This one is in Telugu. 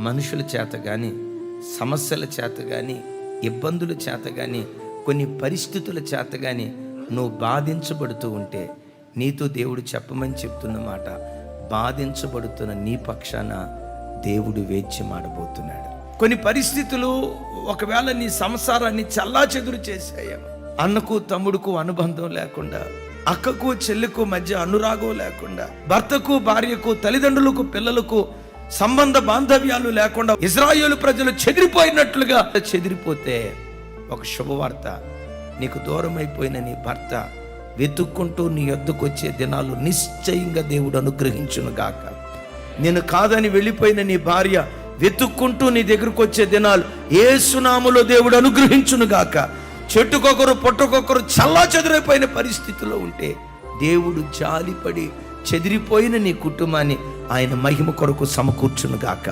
మనుషుల చేత కానీ, సమస్యల చేత కానీ, ఇబ్బందుల చేత కానీ, కొన్ని పరిస్థితుల చేత కానీ నువ్వు బాధించబడుతూ ఉంటే నీతో దేవుడు చెప్పమని చెప్తున్న మాట, బాధించబడుతున్న నీ పక్షాన దేవుడు వేద్యమాడబోతున్నాడు. కొన్ని పరిస్థితులు ఒకవేళ నీ సంసారాన్ని చల్లాచెదురు చేశాయేమో. అన్నకు తమ్ముడుకు అనుబంధం లేకుండా, అక్కకు చెల్లికు మధ్య అనురాగం లేకుండా, భర్తకు భార్యకు, తల్లిదండ్రులకు పిల్లలకు సంబంధ బాంధవ్యాలు లేకుండా ఇశ్రాయేలు ప్రజలు చెదిరిపోయినట్లుగా చెదిరిపోతే ఒక శుభవార్త, నీకు దూరం అయిపోయిన నీ భర్త వెతుక్కుంటూ నీ యొద్దకు వచ్చే దినాలు నిశ్చయంగా దేవుడు అనుగ్రహించును గాక. నేను కాదని వెళ్ళిపోయిన నీ భార్య వెతుక్కుంటూ నీ దగ్గరకు వచ్చే దినాలు యేసు నామములో దేవుడు అనుగ్రహించును గాక. చెట్టుకొకరు పొట్టకొకరు చల్లా చెదిరైపోయిన పరిస్థితిలో ఉంటే దేవుడు జాలిపడి చెదిరిపోయిన నీ కుటుంబాన్ని ఆయన మహిమ కొరకు సమకూర్చును గాక.